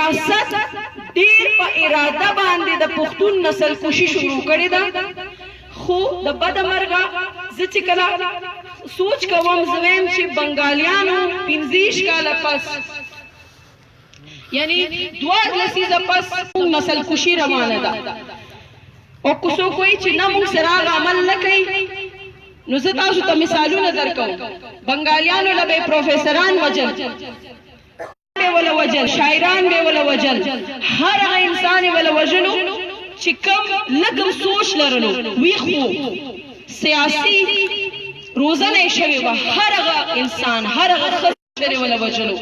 ریاست ډیر په اراده باندې د پښتون نسل کشي شروع کړې ده خو د بده مرغه زه چې کله سوچ کوم زه وایم چې بنګالیانو 15 کاله پس یعنی 12 لسیزه پس نسل کشي روانه ده او که څوک وایي چې نه موږ سره هغه عمل نه کوي نو زه تاسو ته مثالونه درکوم بنګالیانو له به پروفیسران وجل به ولا وجل شاعران به ولا وجل هر هغه انسان ولا وجلو چې کوم لکم سوچ لرلو ویخ وو سیاسي روزنه شوی و هر هغه انسان هر هغه خبره ولا وجلو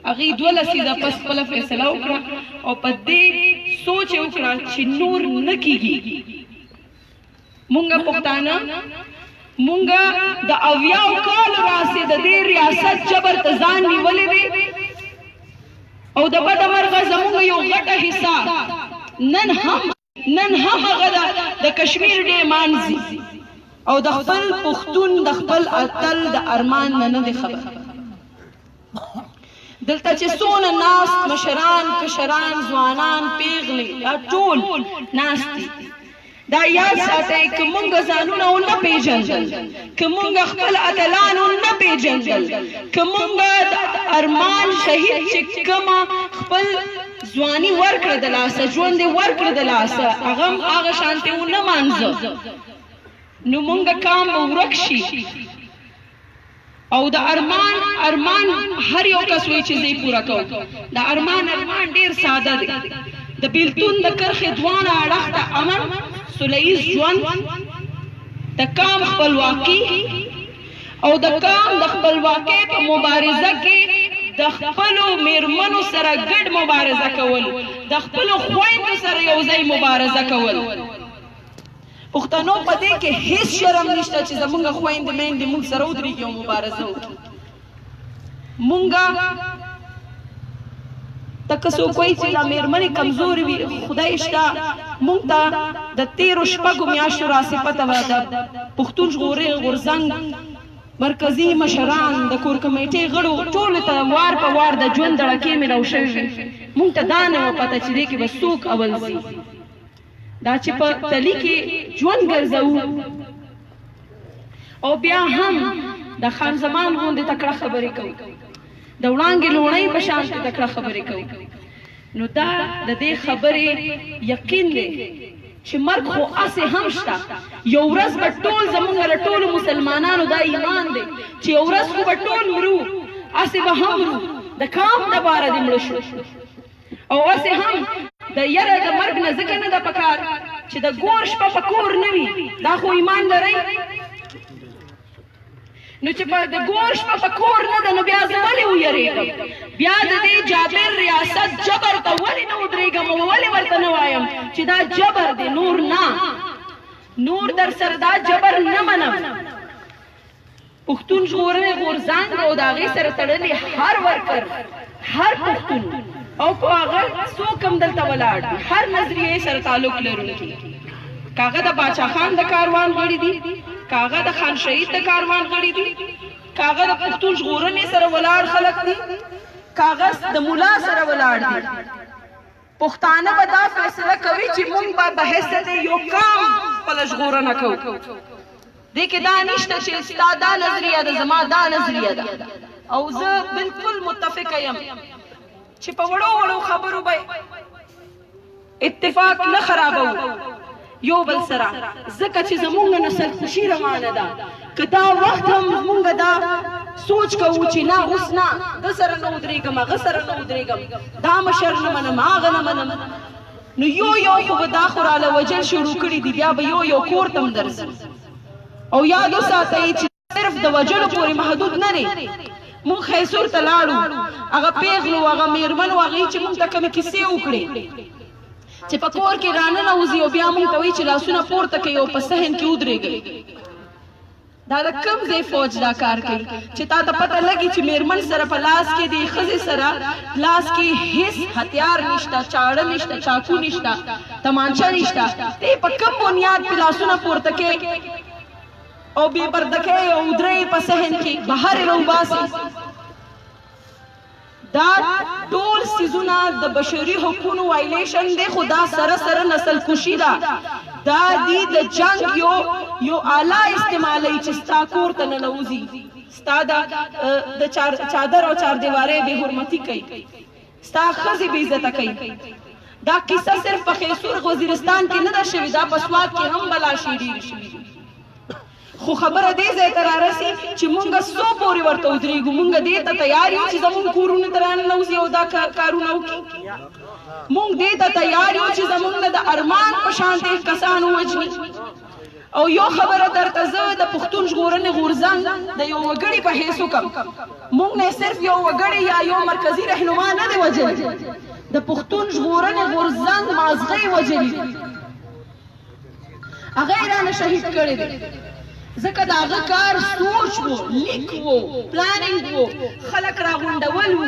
هغه 2 لسیزه پس خپل فیصله وکړه او په دې سوچ وکړه چې نور نه کیږي مونږه پښتانه مونږه د اویاو کال راسي د دې ریاست جبر ته ځان نیولې دی او د بده مرغه زمونږ یو غټه حصہ نن هم هغه د کشمیر ډې مانځي او د خپل پښتون د خپل اتل د ارمان نه دی خبر دلته چې څونه ناس مشران کشران ځوانان پیغلې دا ټول ناس دي دا یاد ساتئ که مونږ ځانونه ونه پیژندل که مونږ خپل اتلان ونه پیژندل که مونږ د ارمان شهید چې کومه خپل ځواني ورکړه د لاسه ژوند یې ورکړه د لاسه هغه شانتې ونه مانځه نو مونږ کام به ورک شي او د ارمان هر یو کس وایي چې زه یې پوره کوم د ارمان ډېر ساده دی د بیلتون د کرښې دواړه اړخ ته امن سولیز ژوند د کام خپلواکي او د کام د خپلواکۍ په مبارزه کې د خپلو میرمنو سره ګډ مبارزه کول د خپلو خویندو سره یو ځای مبارزه کول پښتنو په دې کې هیڅ شرم نشته چې زمونږ خویندې میندې موږ سره ودرېږي او مبارزه وکړي مونږه ته که څوک وایي چې دا میرمنې کمزورې وي خدای شته مونږ ته د تېرو شپږو میاشتو راسې پته وه د پښتون ژغورنې غورځنګ مرکزي مشران د کور کمیټې غړو ټولو ته وار په وار د ژوند دړکې میلاو شوې وې مونږ ته دا نه وه پته چې دې کې به څوک اول ځي دا چې په تلي کې ژوند ګرځوو او بیا هم د خان زمان غوندې تکړه خبرې کوو د وړانګې لوڼۍ په شان تکړه خبرې کوو نو دا د دې خبرې یقین دی چې مرګ خو هسې هم شته یو ورځ به ټول زموږ له ټولو مسلمانانو دا ایمان دی چې یو ورځ خو به ټول مرو هسې به هم مرو د کام دپاره دې مړه شو او هسې هم د یره د مرګ نه ځکه نه ده پکار چې د ګور شپه په کور نه وي دا خو ایمان لرئ نو چې په د ګور شپه په کور نه ده نو بیا زه ولې ویرېږم بیا د دې جابر ریاست جبر ته ولې نه ودرېږم او ولې ورته نه وایم چې دا جبر دی نور نه نور در سره دا جبر نه منم پښتون ژغورنې غورځنګ او د هغې سره تړلي هر ورکر هر پښتون او په هغه څوک هم دلته ولاړ دي هر نظریې سره تعلق لرونکي که هغه د باچا خان د کاروان غړي دي که هغه د خان شهید د کاروان غړي دي که هغه د پښتون ژغورنې سره ولاړ خلک دي که هغه د ملا سره ولاړ دي پښتانه به دا فیصله کوي چې موږ به په حیثیت یو کام خپله ژغورنه کوو دې کې دا نشته چې ستا دا نظریه ده زما دا نظریه ده او زه بالکل متفقه یم چې په وړو وړو خبرو به اتفاق نه خرابوو یو بل سره ځکه چې زمونږ نسل خوشي روانه ده که دا وخت هم مونږ دا سوچ کوو چې نه اوس نه ده سره نه ودرېږم هغه سره نه ودرېږم دا مشر نه منم هغه نه منم نو یو خو به دا خو راله وجل شروع کړي دي بیا به یو کور ته هم درځي او یاد وساتئ چې صرف د وجلو پورې محدود نه دی مونږ خیسور ته لاړو هغه پیغلو هغه میرمنو هغې چې مونږ ته کومې کیسې وکړې چې په کور کې راننوځي او بیا مونږ ته وایي چې لاسونه پورته کوي او په صحن کې ودرېږئ دا د کوم ځای فوج دا کار کوي چې تا ته پته لګي چې میرمن سره په لاس کې د ښځې سره لاس کې هیڅ هتیار نشته چاړه نشته چاقو نشته تمانچه نشته ته په کوم بنیاد په لاسونه پورته کوي او بې پردکۍ او ودرېږي په صحن کې بهر یې راوباسي دا ټول سیزونه د بشري حقوقو وایلیشن دی، خو دا سره سره نسل کشي ده. دا دی د جنگ یو آله استعمالی چې ستا کور ته ننوځي، ستا د چادر او چاردیوارۍ بې حرمتي کوي، ستا ښځې بې عزته کوي. دا کیسه صرف په خیسور وزیرستان کې نه ده شوې، دا په سوات کې هم بلا شي ډېرې شوي دي. خو خبره دې ځای ته رارسي چې مونږ څو پورې ورته ودرېږو. مونږ دې ته تیار یو چې زمونږ کورونو ته راننوځي او دا کارونه وکړي. مونږ دې ته تیار یو چې زمونږ نه د ارمان په شان دې کسان ووژني. او یو خبره درته زه د پښتون ژغورنې غورځنګ د یو وګړي په حیث وکړم. مونږ نه صرف یو وګړی یا یو مرکزي رهنما نه دی وژلی، د پښتون ژغورنې غورځنګ مازغه یې وژلي دي، هغه یې رانه شهید کړی دی. ځکه د هغه کار سوچ و، لیک و، پلانینګ و، خلک راغونډول و.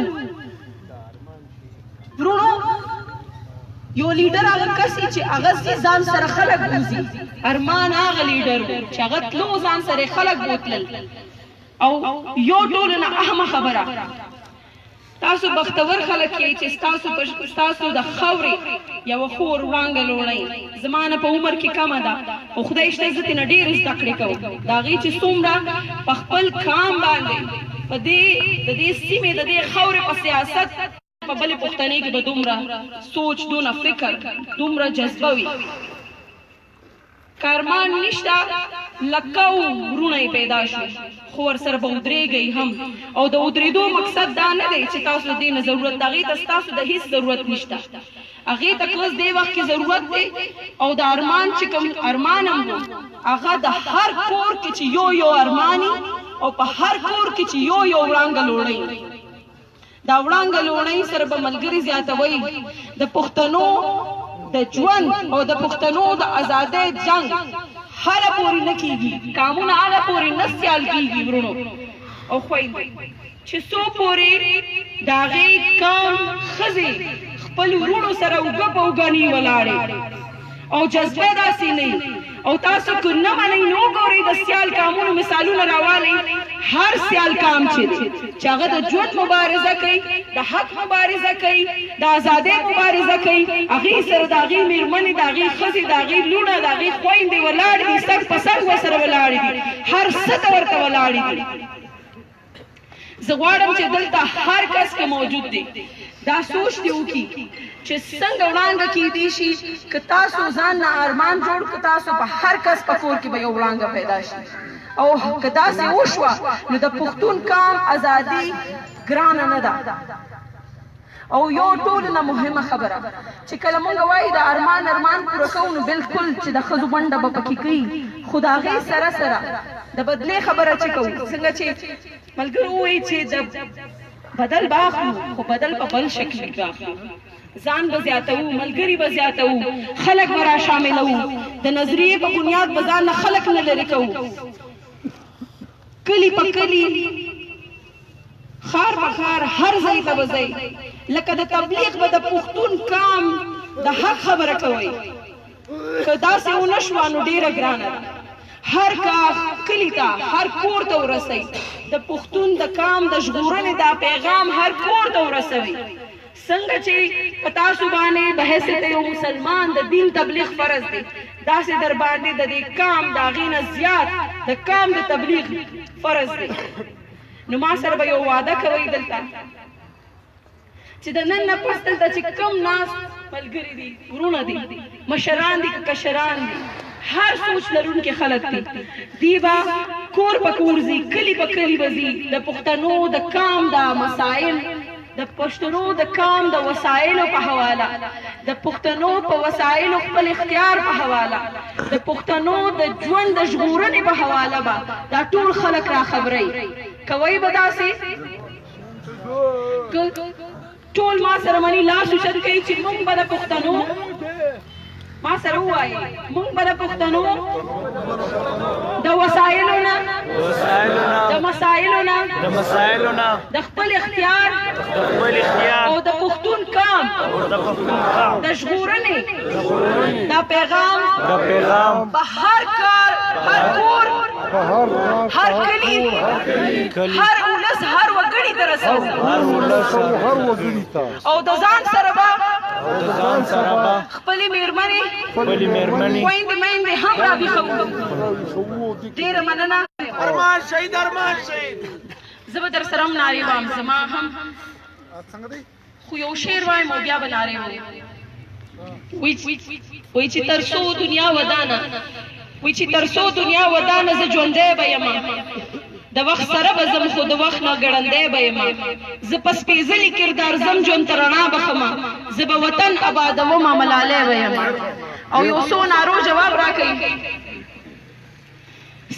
ورونو یو لیډر هغه کس چې هغه ځان سره خلک بوځي. ارمان هغه لیډر و چې هغه تلو ځان سره خلک بوتلل. او یو ټولو نه اهمه خبره، تاسو بختور خلک یې چې ستاسو د خاورې یوه خور وړانګه لوړئ. زما نه په عمر کې کمه ده، خو خدای شته زه ترېنه ډېرې زده کړې کوم. د هغې چې څومره په خپل کام باندې په د دې سیمې د دې خاورې په سیاست په بلې پښتنې کې به دومره سوچ، دونه فکر، دومره جذبه وي. کارمان نشته، لکه ورونه یې پیدا شو، خو ورسره به ودرېږئ هم. او د ودرېدو مقصد دا نه دی چې تاسو دې نه ضرورت، هغې ته ستاسو د هېڅ ضرورت نشته. هغې ته کلس دې وخت کې ضرورت دی. او د ارمان چې کوم ارمان هم و، هغه د هر کور کې چې یو ارماني، او په هر کور کې چې یو وړانګه لوړئ. دا وړانګه لوړئ سره به ملګري زیاتوئ. د پښتنو د ژوند او د پښتنو د ازادۍ جنګ هله پورې نه کېږي، کامونه هغه پورې نه سیال کېږي ورونو او خویندو، چې څو پورې د هغې قام ښځې خپل ورونو سره اوږه په اوږه ولاړې او جذبه داسې نه. او تاسو که نه منئ نو وګورئ د سیال کامونو مثالونه راوالئ. هر سیال کام چې دی چې هغه د ژوند مبارزه کوي، د حق مبارزه کوي، د ازادۍ مبارزه کوي، هغې سره د هغې مېرمنې، د هغې ښځې، د هغې لوڼه، د هغې خویندې ولاړې دي، سر په سر ورسره ولاړې دي، هر څه ته ورته ولاړې دي. زه غواړم چې دلته هر کس کې موجود دی دا سوچ دې وکړي چې څنګه وړانګه کیدی شي. که تاسو ځان نه ارمان جوړ کړئ، تاسو په هر کس په کور کې به یو وړانګه پیدا شي. او که داسې وشوه نو د پښتون قام ازادي ګرانه نه ده. او یو ټولو نه مهمه خبره چې کله موږ وایو د ارمان پوره کوو، نو بلکل چې د ښځو ونډه به پکې کوي، خو د هغې سره سره د بدلې خبره چې کوو. څنګه چې ملګرو ووایي چې د بدل به اخلو، خو بدل په بل شکل کې اخلو. ځان به زیاتوو، ملګري به زیاتوو، خلک به را شاملوو، د نظریې په بنیاد به ځان نه خلک نه لرې کوو. کلي په کلي، خار په خار، هر ځای ته به ځئ. لکه د تبلیغ به د پښتون قام د حق خبره کوئ. که داسې ونه شوه نو ډېره ګرانه ده. هر کاخ کلي ته، هر کور ته ورسئ. د پښتون د قام د ژغورنې دا پیغام هر کور ته ورسوئ. څنګه چې په تاسو باندې په حیثیت یو مسلمان د دین تبلیغ فرض دی، داسې در باندې د دې قام د هغې نه زیات د قام د تبلیغ فرض دی. نو ما سره به یو وعده کوئ دلته چې د نن نه پس دلته چې کوم ناست ملګري دي، ورونه دي، مشران دي که کشران دي، هر سوچ لرونکي خلک دي، دی به کور په کور ځي، کلي په کلي به ځي. د پښتنو د قام د مسایل، د پښتنو د قام د وسایلو په حواله، د پښتنو په وسایلو خپل اختیار په حواله، د پښتنو د ژوند د ژغورنې په حواله به دا ټول خلک را خبرئ. کوئ به داسې؟ ټول ما سره مني لاس اوچت کوي چې موږ به د پښتنو، ما سره ووایي، موږ به د پښتنو د وسایلو نه، د مسایلو نه، د خپل اختیار او د پښتون قام د ژغورنې دا پیغام په هر کار، هر کور، هر کلي، هر ولس، هر وګړي ملګری ته رسو او د ځان سره به خپلې مېرمنې خویندې میندې هم راویښوو. ډېره مننه. ارمان شهید ارمان شهید. زه به در سره هم نارې وایم، زما هم خو یو شعر وایم او بیا به نارې وایم. وایي چې تر څو دنیا ودانه وایي چې تر څو دنیا ودانه زه ژوندی به یم، د وخت سره به ځم خو د وخت نه ګړندی به یم. زه په سپېڅلي کردار ځم ژوند ته رڼا بښمه، زه به وطن آبادومه ملالی به یم. او یو څو نارو جواب راکوي.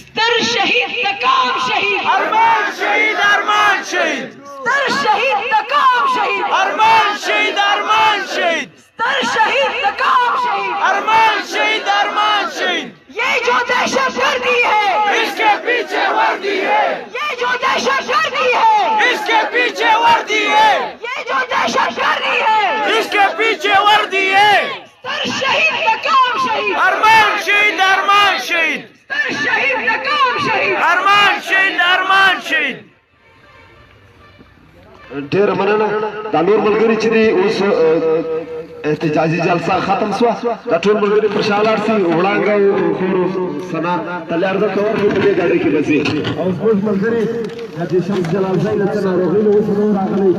ستر شهید تکام شهید ارمان شهید ارمان شهید. ستر شهید تکام شهید ارمان شهید ارمان شهید. ستر شهید تکام شهید ارمان شهید ارمان شهید. یہ جو دہشت گردی ہے اس کے پیچھے وردی ہے. یہ جو دہشت گردی ہے اس کے پیچھے وردی ہے. یہ جو دہشت گردی ہے اس کے پیچھے وردی ہے. ستر شهید تکام شهید ارمان شهید ارمان شهید. ستر شهید تکام شهید ارمان شهید ارمان شهید. ډېر مننه. دا نور ملګري چې دي اوس احتجاجي جلسه ختم شوه، دا ټول ملګري پر شا لاړ شي. وړانګه او خور ثنا تلې عرضه کوم چې په دې ګاډۍ کې به ځي. او زموږ ملګري حاجي شمس جلال زی له څه ناروغۍ نه اوس نور راغلی.